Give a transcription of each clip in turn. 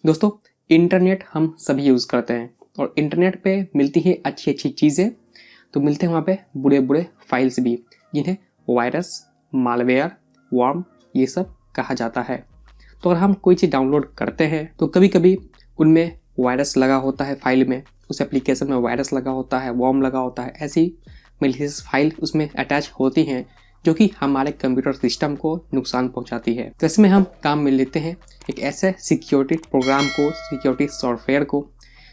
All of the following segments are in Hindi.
दोस्तों, इंटरनेट हम सभी यूज़ करते हैं और इंटरनेट पे मिलती है अच्छी अच्छी चीज़ें, तो मिलते हैं वहाँ पे बुरे बुरे फाइल्स भी, जिन्हें वायरस, मालवेयर, वर्म ये सब कहा जाता है। तो अगर हम कोई चीज़ डाउनलोड करते हैं तो कभी कभी उनमें वायरस लगा होता है, फाइल में, उस एप्लीकेशन में वायरस लगा होता है, वर्म लगा होता है, ऐसी मेलिशियस फाइल उसमें अटैच होती हैं जो कि हमारे कंप्यूटर सिस्टम को नुकसान पहुंचाती है। तो इसमें हम काम में लेते हैं एक ऐसे सिक्योरिटी प्रोग्राम को, सिक्योरिटी सॉफ्टवेयर को,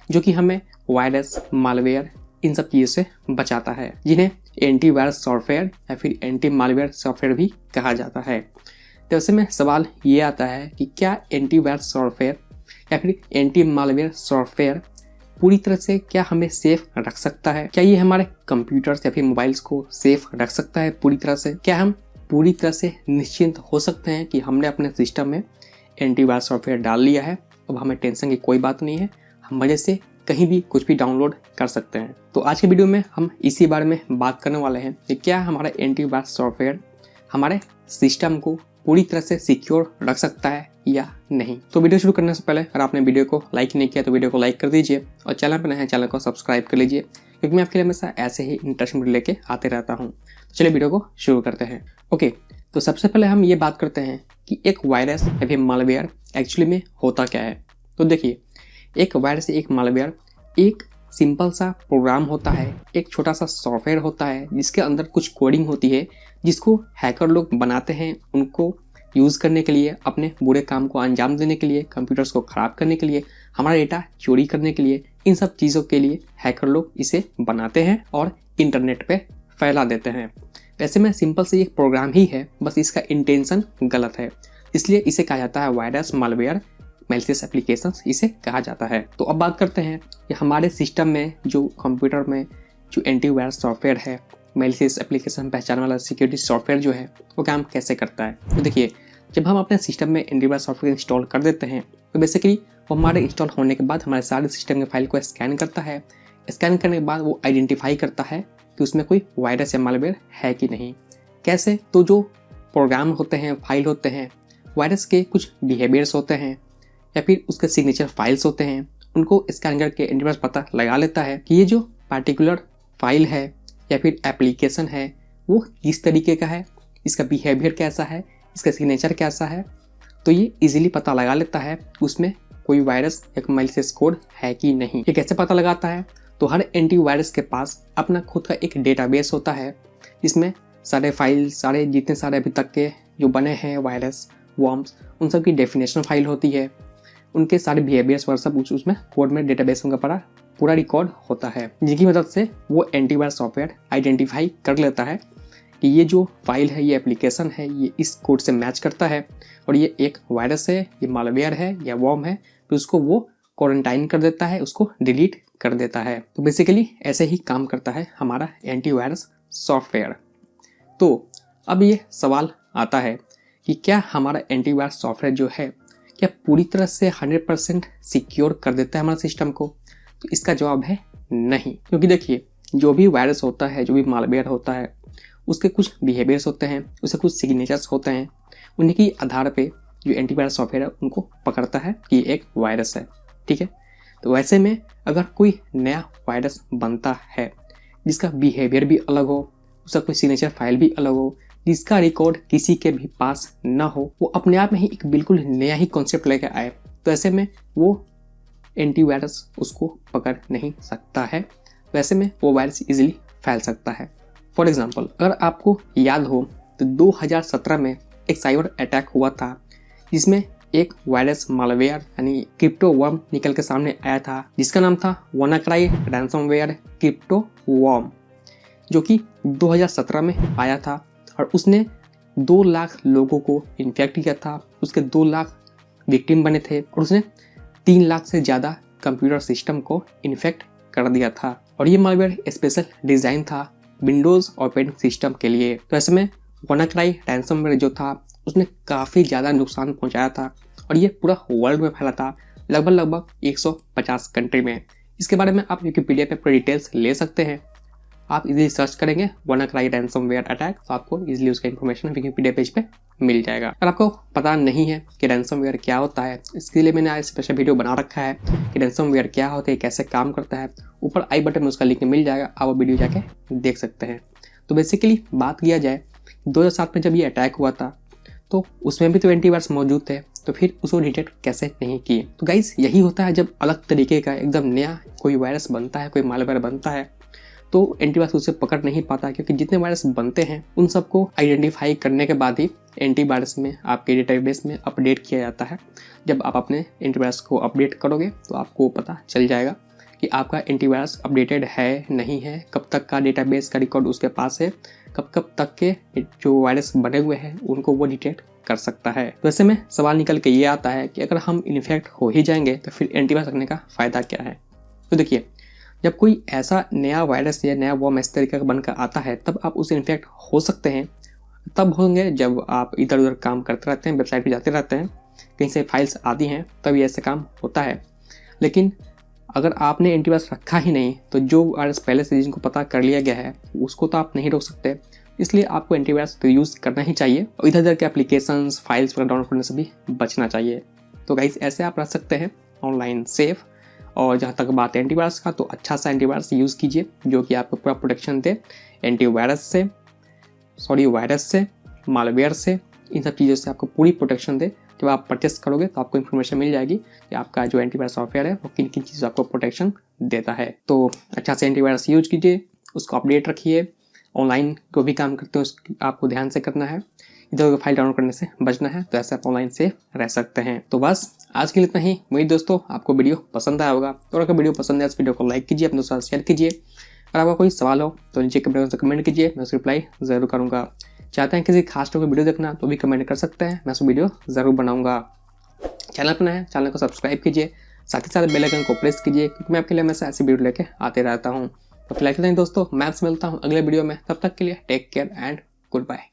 जो कि हमें वायरस, मालवेयर इन सब चीज़ों से बचाता है, जिन्हें एंटीवायरस सॉफ्टवेयर या फिर एंटी मालवेयर सॉफ्टवेयर भी कहा जाता है। तो ऐसे में सवाल ये आता है कि क्या एंटीवायरस सॉफ्टवेयर या फिर एंटी मालवेयर सॉफ्टवेयर पूरी तरह से क्या हमें सेफ रख सकता है? क्या ये हमारे कंप्यूटर्स या फिर मोबाइल्स को सेफ रख सकता है पूरी तरह से? क्या हम पूरी तरह से निश्चिंत हो सकते हैं कि हमने अपने सिस्टम में एंटीवायरस सॉफ्टवेयर डाल लिया है, अब हमें टेंशन की कोई बात नहीं है, हम मजे से कहीं भी कुछ भी डाउनलोड कर सकते हैं? तो आज के वीडियो में हम इसी बारे में बात करने वाले हैं कि क्या हमारा एंटीवायरस सॉफ्टवेयर हमारे सिस्टम को पूरी तरह से सिक्योर रख सकता है या नहीं। तो वीडियो शुरू करने से पहले अगर आपने वीडियो को लाइक नहीं किया तो वीडियो को लाइक कर दीजिए और चैनल पर नए हैं चैनल को सब्सक्राइब कर लीजिए, क्योंकि मैं आपके लिए हमेशा ऐसे ही इंटरेस्टिंग वीडियो लेके आते रहता हूँ। तो चलिए वीडियो को शुरू करते हैं। ओके, तो सबसे पहले हम ये बात करते हैं कि एक वायरस या फिर मालवेयर एक्चुअली में होता क्या है। तो देखिए, एक वायरस, एक मालवेयर एक सिंपल सा प्रोग्राम होता है, एक छोटा सा सॉफ्टवेयर होता है जिसके अंदर कुछ कोडिंग होती है, जिसको हैकर लोग बनाते हैं उनको यूज़ करने के लिए, अपने बुरे काम को अंजाम देने के लिए, कंप्यूटर्स को ख़राब करने के लिए, हमारा डेटा चोरी करने के लिए, इन सब चीज़ों के लिए हैकर लोग इसे बनाते हैं और इंटरनेट पे फैला देते हैं। वैसे में सिंपल से एक प्रोग्राम ही है, बस इसका इंटेंशन गलत है, इसलिए इसे कहा जाता है वायरस, मालवेयर, मैलिशियस एप्लीकेशंस इसे कहा जाता है। तो अब बात करते हैं कि हमारे सिस्टम में, जो कंप्यूटर में जो एंटीवायरस सॉफ्टवेयर है, मैलिशियस एप्लीकेशन पहचानने वाला सिक्योरिटी सॉफ्टवेयर जो है, वो काम कैसे करता है। तो देखिए, जब हम अपने सिस्टम में एंटीवायरस सॉफ्टवेयर इंस्टॉल कर देते हैं तो बेसिकली वो हमारे इंस्टॉल होने के बाद हमारे सारे सिस्टम के फाइल को स्कैन करता है। स्कैन करने के बाद वो आइडेंटिफाई करता है कि उसमें कोई वायरस या मालवेयर है कि नहीं। कैसे? तो जो प्रोग्राम होते हैं, फाइल होते हैं, वायरस के कुछ बिहेवियर्स होते हैं या फिर उसके सिग्नेचर फाइल्स होते हैं, उनको स्कैन करके एंटीवायरस पता लगा लेता है कि ये जो पार्टिकुलर फाइल है या फिर एप्लीकेशन है वो किस तरीके का है, इसका बिहेवियर कैसा है, इसका सिग्नेचर कैसा है। तो ये इजीली पता लगा लेता है उसमें कोई वायरस या मैलिशियस कोड है कि नहीं। ये कैसे पता लगाता है? तो हर एंटीवायरस के पास अपना खुद का एक डेटाबेस होता है, जिसमें सारे फाइल, सारे जितने सारे अभी तक के जो बने हैं वायरस, वर्म्स, उन सब की डेफिनेशन फाइल होती है, उनके सारे बिहेवियर्स और सब उसमें कोड में डेटाबेस उनका पूरा रिकॉर्ड होता है, जिनकी मदद से वो एंटीवायरस सॉफ्टवेयर आइडेंटिफाई कर लेता है कि ये जो फाइल है, ये एप्लीकेशन है, ये इस कोड से मैच करता है और ये एक वायरस है, ये मालवेयर है या वर्म है, तो उसको वो क्वारंटाइन कर देता है, उसको डिलीट कर देता है। तो बेसिकली ऐसे ही काम करता है हमारा एंटीवायरस सॉफ्टवेयर। तो अब ये सवाल आता है कि क्या हमारा एंटीवायरस सॉफ्टवेयर जो है क्या पूरी तरह से 100% सिक्योर कर देता है हमारे सिस्टम को? तो इसका जवाब है नहीं। क्योंकि देखिए, जो भी वायरस होता है, जो भी मालवेयर होता है, उसके कुछ बिहेवियर्स होते हैं, उसके कुछ सिग्नेचर्स होते हैं, उन्हीं के आधार पे जो एंटीवायरस सॉफ्टवेयर है उनको पकड़ता है कि ये एक वायरस है। ठीक है, तो वैसे में अगर कोई नया वायरस बनता है जिसका बिहेवियर भी अलग हो, उसका कोई सिग्नेचर फाइल भी अलग हो, जिसका रिकॉर्ड किसी के भी पास ना हो, वो अपने आप में ही एक बिल्कुल नया ही कॉन्सेप्ट लेकर आए, तो ऐसे में वो एंटीवायरस उसको पकड़ नहीं सकता है। वैसे में वो वायरस इजीली फैल सकता है। फॉर एग्जाम्पल, अगर आपको याद हो तो 2017 में एक साइबर अटैक हुआ था, जिसमें एक वायरस, मालवेयर यानी क्रिप्टो वर्म निकल के सामने आया था, जिसका नाम था WannaCry रैंसमवेयर क्रिप्टो वर्म, जो कि 2017 में आया था और उसने 2 लाख लोगों को इन्फेक्ट किया था। उसके 2 लाख विक्टिम बने थे और उसने 3 लाख से ज़्यादा कंप्यूटर सिस्टम को इन्फेक्ट कर दिया था। और ये मालवेयर स्पेशल डिज़ाइन था विंडोज़ ऑपरेटिंग सिस्टम के लिए। तो ऐसे में WannaCry रैंसमवेयर जो था उसने काफ़ी ज़्यादा नुकसान पहुंचाया था और ये पूरा वर्ल्ड में फैला था, लगभग 150 कंट्री में। इसके बारे में आप विकिपीडिया पे पूरी डिटेल्स ले सकते हैं, आप इजीली सर्च करेंगे WannaCry रैंसमवेयर अटैक, तो आपको इजीली उसका इन्फॉर्मेशन विकिपीडिया पेज पे मिल जाएगा। अगर आपको पता नहीं है कि रैंसमवेयर क्या होता है, इसके लिए मैंने आज स्पेशल वीडियो बना रखा है कि रैंसमवेयर क्या होता है, कैसे काम करता है। ऊपर आई बटन में उसका लिंक मिल जाएगा, आप वो वीडियो जाके देख सकते हैं। तो बेसिकली बात किया जाए 2007 में जब ये अटैक हुआ था तो उसमें भी तो एंटीवायरस मौजूद थे, तो फिर उसको डिटेक्ट कैसे नहीं किए। तो गाइस यही होता है जब अलग तरीके का एकदम नया कोई वायरस बनता है, कोई मालवेयर बनता है, तो एंटीवायरस उसे पकड़ नहीं पाता, क्योंकि जितने वायरस बनते हैं उन सबको आइडेंटिफाई करने के बाद ही एंटीवायरस में आपके डेटाबेस में अपडेट किया जाता है। जब आप अपने एंटीवायरस को अपडेट करोगे तो आपको पता चल जाएगा कि आपका एंटीवायरस अपडेटेड है नहीं है, कब तक का डेटाबेस का रिकॉर्ड उसके पास है, कब तक के जो वायरस बने हुए हैं उनको वो डिटेक्ट कर सकता है। तो ऐसे में सवाल निकल के ये आता है कि अगर हम इन्फेक्ट हो ही जाएंगे तो फिर एंटीवायरस रखने का फ़ायदा क्या है। तो देखिए, जब कोई ऐसा नया वायरस या नया वॉर्म इस तरीके का बनकर आता है तब आप उससे इन्फेक्ट हो सकते हैं। तब होंगे जब आप इधर उधर काम करते रहते हैं, वेबसाइट पर जाते रहते हैं, कहीं से फाइल्स आती हैं, तब ये ऐसे काम होता है। लेकिन अगर आपने एंटीवायरस रखा ही नहीं तो जो वायरस पहले से जिनको पता कर लिया गया है उसको तो आप नहीं रोक सकते, इसलिए आपको एंटीवायरस तो यूज़ करना ही चाहिए और इधर उधर के एप्लीकेशंस फाइल्स वगैरह डाउनलोड करने से भी बचना चाहिए। तो गाइस ऐसे आप रख सकते हैं ऑनलाइन सेफ। और जहाँ तक बात है एंटीवायरस का, तो अच्छा सा एंटीवायरस यूज़ कीजिए जो कि आपको पूरा प्रोटेक्शन दे वायरस से, मालवेयर से, इन सब चीज़ों से आपको पूरी प्रोटेक्शन दे। जब आप परचेस करोगे तो आपको इन्फॉर्मेशन मिल जाएगी कि आपका जो एंटीवायरस सॉफ्टवेयर है वो किन किन चीज़ों आपको प्रोटेक्शन देता है। तो अच्छा से एंटीवायरस यूज कीजिए, उसको अपडेट रखिए, ऑनलाइन जो भी काम करते हो उसकी आपको ध्यान से करना है, इधर उधर फाइल डाउनलोड करने से बचना है, तो ऐसे आप ऑनलाइन से रह सकते हैं। तो बस आज के लिए इतना ही। मेरी दोस्तों आपको वीडियो पसंद आया होगा, तो अगर वीडियो पसंद है इस वीडियो को लाइक कीजिए, अपने दोस्तों से शेयर कीजिए। अगर आपका कोई सवाल हो तो नीचे कमेंट से कमेंट कीजिए, मैं उसका रिप्लाई ज़रूर करूँगा। चाहते हैं किसी खास टॉपिक वीडियो देखना तो भी कमेंट कर सकते हैं, मैं उसको वीडियो ज़रूर बनाऊँगा। चैनल पर नया है, चैनल को सब्सक्राइब कीजिए, साथ ही साथ बेल आइकन को प्रेस कीजिए, क्योंकि मैं आपके लिए हमेशा ऐसी वीडियो लेके आते रहता हूँ। तो फिलहाल के लिए दोस्तों मैं आपसे मिलता हूँ अगले वीडियो में, तब तक के लिए take care and good bye.